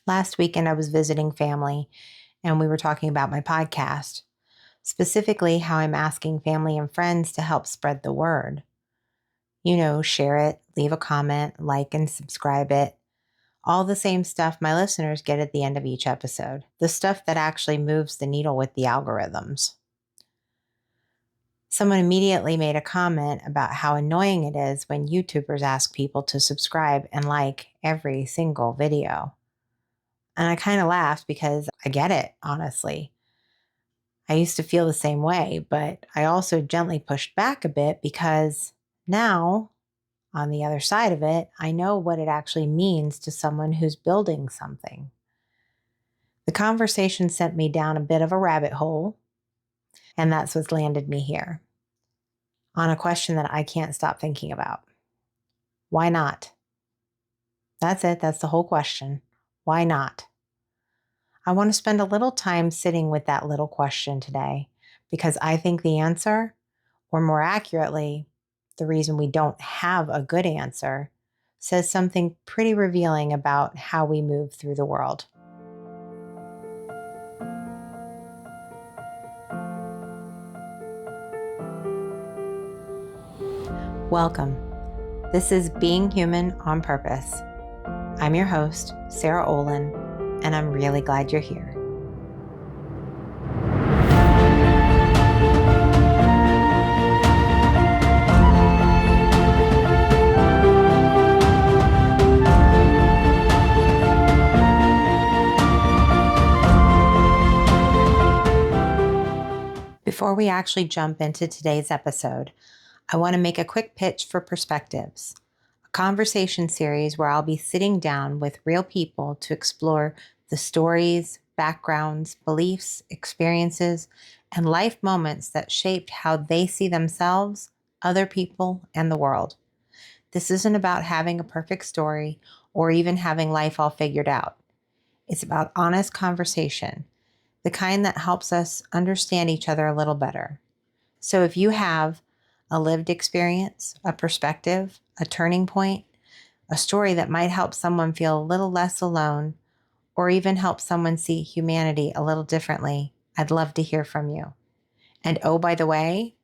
Last weekend, I was visiting family and we were talking about my podcast, specifically how I'm asking family and friends to help spread the word. Share it, leave a comment, like and subscribe it. All the same stuff my listeners get at the end of each episode. The stuff that actually moves the needle with the algorithms. Someone immediately made a comment about how annoying it is when YouTubers ask people to subscribe and like every single video. And I kind of laughed because I get it, honestly. I used to feel the same way, but I also gently pushed back a bit because now, on the other side of it, I know what it actually means to someone who's building something. The conversation sent me down a bit of a rabbit hole, and that's what's landed me here on a question that I can't stop thinking about. Why not? That's it. That's the whole question. Why not? I want to spend a little time sitting with that little question today because I think the answer, or more accurately, the reason we don't have a good answer, says something pretty revealing about how we move through the world. Welcome. This is Being Human on Purpose. I'm your host, Sara Olin, and I'm really glad you're here. Before we actually jump into today's episode, I want to make a quick pitch for Perspectives, a conversation series where I'll be sitting down with real people to explore the stories, backgrounds, beliefs, experiences, and life moments that shaped how they see themselves, other people, and the world. This isn't about having a perfect story or even having life all figured out. It's about honest conversation, the kind that helps us understand each other a little better. So if you have a lived experience, a perspective, a turning point, a story that might help someone feel a little less alone, or even help someone see humanity a little differently, I'd love to hear from you. And oh, by the way,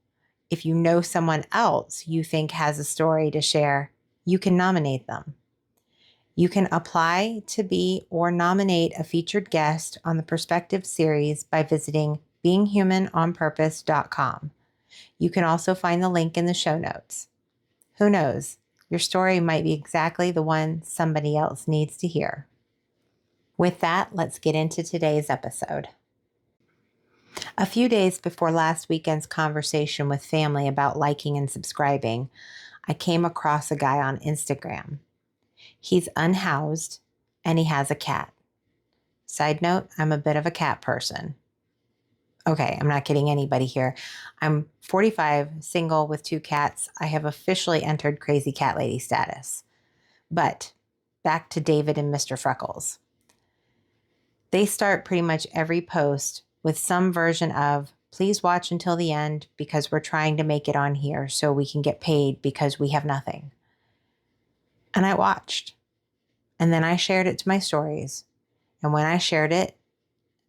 if you know someone else you think has a story to share, you can nominate them. You can apply to be or nominate a featured guest on the Perspective series by visiting beinghumanonpurpose.com. You can also find the link in the show notes. Who knows? Your story might be exactly the one somebody else needs to hear. With that, let's get into today's episode. A few days before last weekend's conversation with family about liking and subscribing, I came across a guy on Instagram. He's unhoused and he has a cat. Side note, I'm a bit of a cat person. Okay, I'm not kidding anybody here. I'm 45, single with 2 cats. I have officially entered crazy cat lady status. But back to David and Mr. Freckles. They start pretty much every post with some version of, please watch until the end because we're trying to make it on here so we can get paid because we have nothing. And I watched. And then I shared it to my stories. And when I shared it,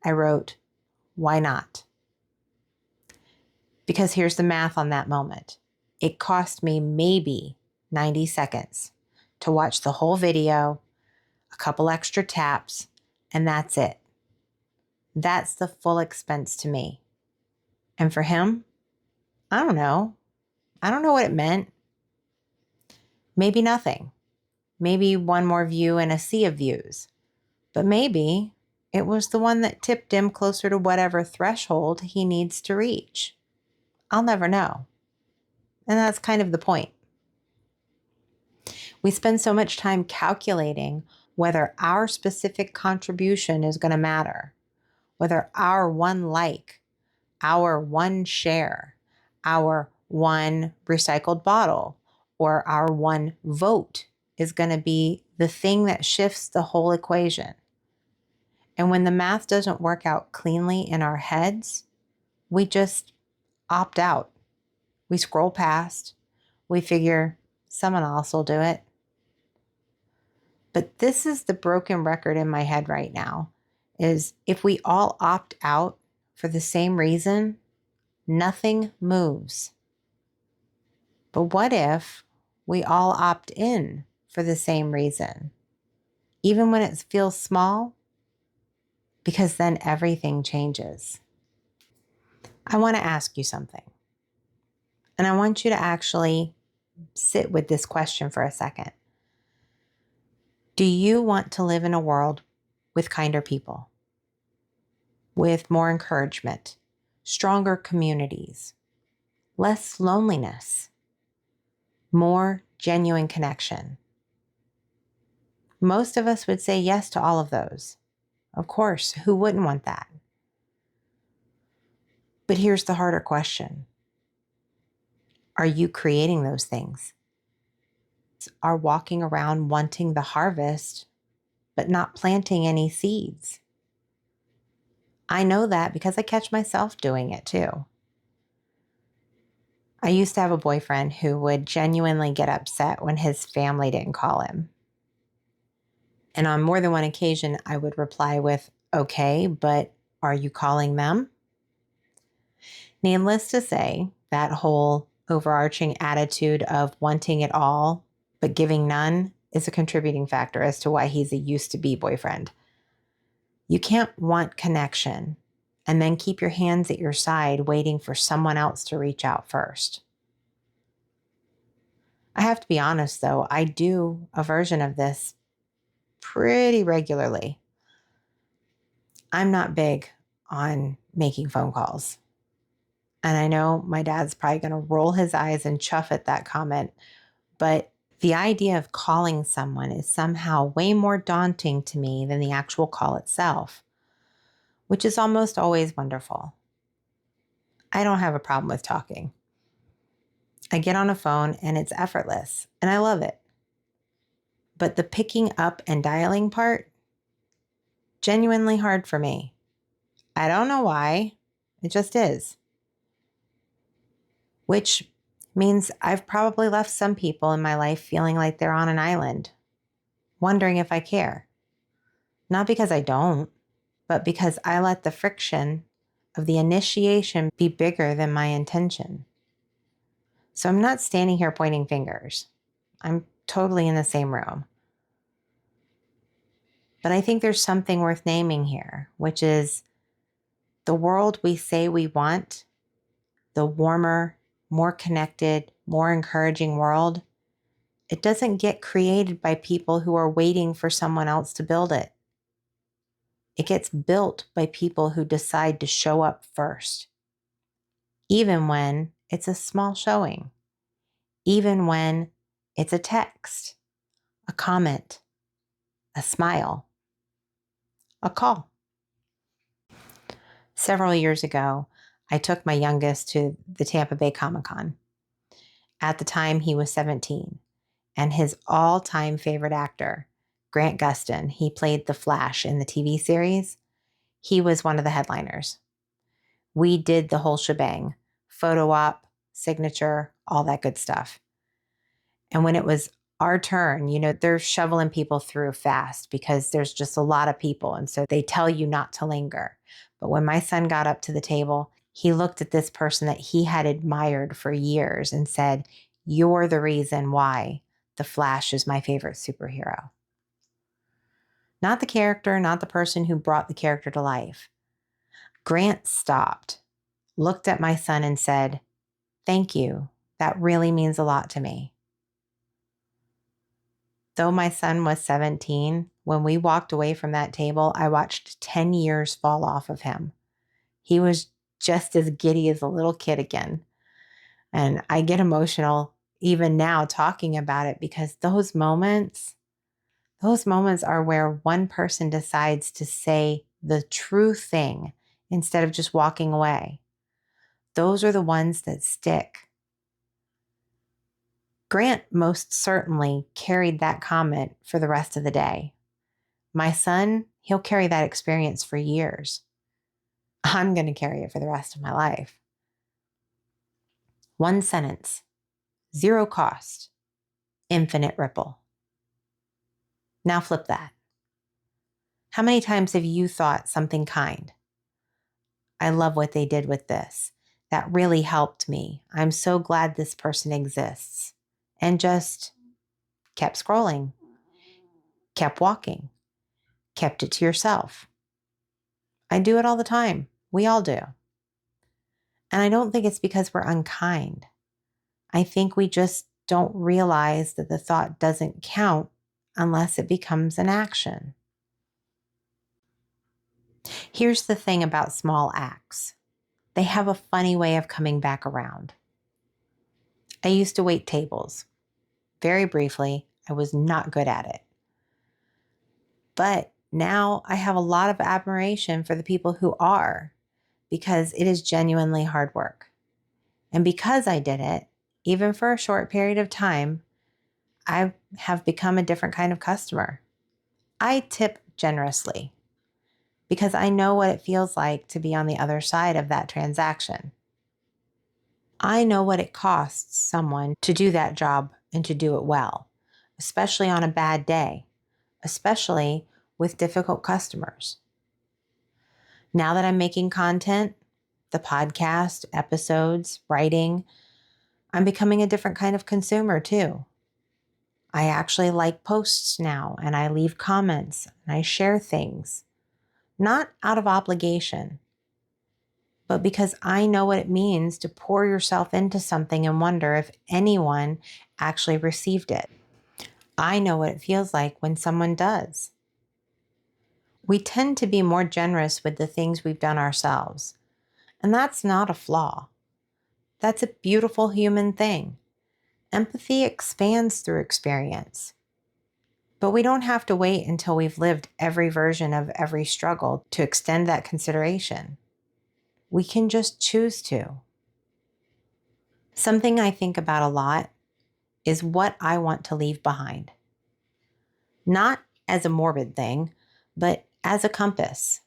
I wrote, why not? Because here's the math on that moment. It cost me maybe 90 seconds to watch the whole video, a couple extra taps, and that's it. That's the full expense to me. And for him, I don't know. I don't know what it meant. Maybe nothing. Maybe one more view in a sea of views. But maybe it was the one that tipped him closer to whatever threshold he needs to reach. I'll never know. And that's kind of the point. We spend so much time calculating whether our specific contribution is going to matter, whether our one like, our one share, our one recycled bottle, or our one vote is going to be the thing that shifts the whole equation. And when the math doesn't work out cleanly in our heads, we just opt out. We scroll past. We figure someone else will do it. But this is the broken record in my head right now, is if we all opt out for the same reason, nothing moves. But what if we all opt in for the same reason, even when it feels small? Because then everything changes. I want to ask you something. And I want you to actually sit with this question for a second. Do you want to live in a world with kinder people, with more encouragement, stronger communities, less loneliness, more genuine connection? Most of us would say yes to all of those. Of course, who wouldn't want that? But here's the harder question. Are you creating those things? Are walking around wanting the harvest, but not planting any seeds? I know that because I catch myself doing it too. I used to have a boyfriend who would genuinely get upset when his family didn't call him. And on more than one occasion, I would reply with, okay, but are you calling them? Needless to say, that whole overarching attitude of wanting it all, but giving none is a contributing factor as to why he's a used to be boyfriend. You can't want connection and then keep your hands at your side waiting for someone else to reach out first. I have to be honest though, I do a version of this pretty regularly. I'm not big on making phone calls. And I know my dad's probably going to roll his eyes and chuff at that comment, but the idea of calling someone is somehow way more daunting to me than the actual call itself, which is almost always wonderful. I don't have a problem with talking. I get on a phone and it's effortless, and I love it. But the picking up and dialing part, genuinely hard for me. I don't know why. It just is. Which means I've probably left some people in my life feeling like they're on an island, wondering if I care. Not because I don't, but because I let the friction of the initiation be bigger than my intention. So I'm not standing here pointing fingers. I'm totally in the same room. But I think there's something worth naming here, which is the world we say we want, the warmer, more connected, more encouraging world, it doesn't get created by people who are waiting for someone else to build it. It gets built by people who decide to show up first, even when it's a small showing, even when it's a text, a comment, a smile, a call. Several years ago, I took my youngest to the Tampa Bay Comic-Con. At the time, he was 17, and his all-time favorite actor, Grant Gustin, he played the Flash in the TV series. He was one of the headliners. We did the whole shebang, photo op, signature, all that good stuff. And when it was our turn, they're shoveling people through fast because there's just a lot of people. And so they tell you not to linger. But when my son got up to the table, he looked at this person that he had admired for years and said, "You're the reason why the Flash is my favorite superhero." Not the character, not the person who brought the character to life. Grant stopped, looked at my son and said, "Thank you. That really means a lot to me." Though my son was 17, when we walked away from that table, I watched 10 years fall off of him. He was just as giddy as a little kid again. And I get emotional even now talking about it because those moments are where one person decides to say the true thing instead of just walking away. Those are the ones that stick. Grant most certainly carried that comment for the rest of the day. My son, he'll carry that experience for years. I'm going to carry it for the rest of my life. One sentence, zero cost, infinite ripple. Now flip that. How many times have you thought something kind? I love what they did with this. That really helped me. I'm so glad this person exists. And just kept scrolling, kept walking, kept it to yourself. I do it all the time. We all do. And I don't think it's because we're unkind. I think we just don't realize that the thought doesn't count unless it becomes an action. Here's the thing about small acts. They have a funny way of coming back around. I used to wait tables. Very briefly, I was not good at it. But now I have a lot of admiration for the people who are, because it is genuinely hard work. And because I did it, even for a short period of time, I have become a different kind of customer. I tip generously because I know what it feels like to be on the other side of that transaction. I know what it costs someone to do that job and to do it well, especially on a bad day, especially with difficult customers. Now that I'm making content, the podcast, episodes, writing, I'm becoming a different kind of consumer too. I actually like posts now, and I leave comments and I share things, not out of obligation, but because I know what it means to pour yourself into something and wonder if anyone actually received it. I know what it feels like when someone does. We tend to be more generous with the things we've done ourselves, and that's not a flaw. That's a beautiful human thing. Empathy expands through experience. But we don't have to wait until we've lived every version of every struggle to extend that consideration. We can just choose to. Something I think about a lot is what I want to leave behind. Not as a morbid thing, but as a compass.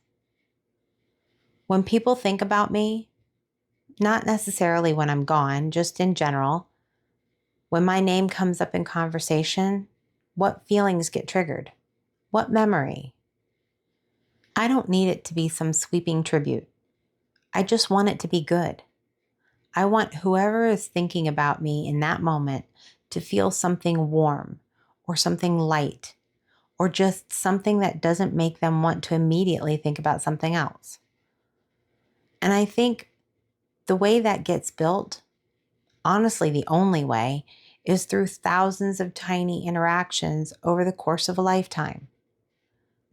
When people think about me, not necessarily when I'm gone, just in general, when my name comes up in conversation, what feelings get triggered? What memory? I don't need it to be some sweeping tribute. I just want it to be good. I want whoever is thinking about me in that moment to feel something warm or something light or just something that doesn't make them want to immediately think about something else. And I think the way that gets built, honestly, the only way, is through thousands of tiny interactions over the course of a lifetime.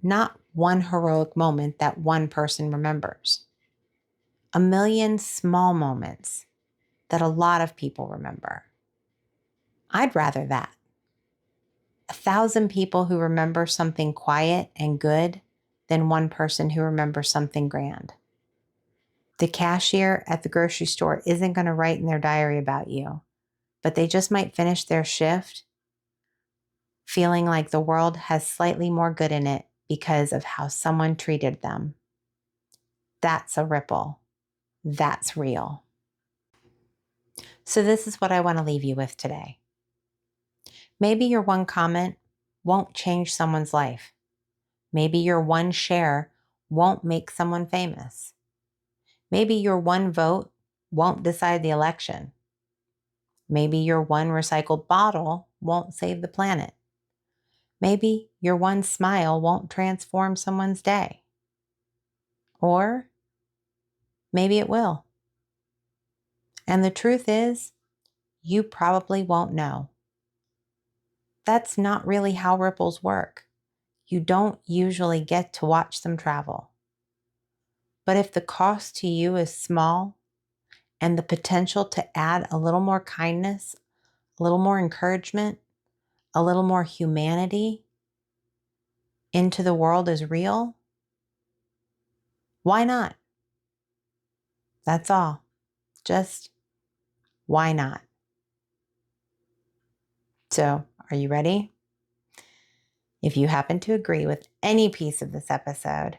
Not one heroic moment that one person remembers. A million small moments that a lot of people remember. I'd rather that. 1,000 people who remember something quiet and good than one person who remembers something grand. The cashier at the grocery store isn't going to write in their diary about you, but they just might finish their shift feeling like the world has slightly more good in it because of how someone treated them. That's a ripple. That's real. So this is what I want to leave you with today. Maybe your one comment won't change someone's life. Maybe your one share won't make someone famous. Maybe your one vote won't decide the election. Maybe your one recycled bottle won't save the planet. Maybe your one smile won't transform someone's day. Or maybe it will. And the truth is, you probably won't know. That's not really how ripples work. You don't usually get to watch them travel. But if the cost to you is small and the potential to add a little more kindness, a little more encouragement, a little more humanity into the world is real, why not? That's all. Just why not? So, are you ready? If you happen to agree with any piece of this episode,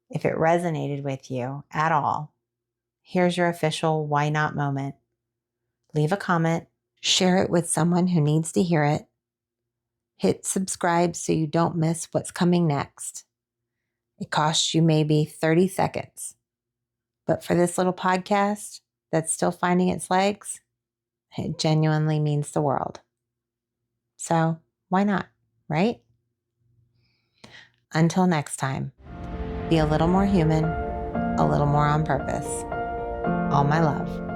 if it resonated with you at all, here's your official why not moment. Leave a comment, share it with someone who needs to hear it, Hit subscribe so you don't miss what's coming next. It costs you maybe 30 seconds. But for this little podcast that's still finding its legs, it genuinely means the world. So why not, right? Until next time, be a little more human, a little more on purpose. All my love.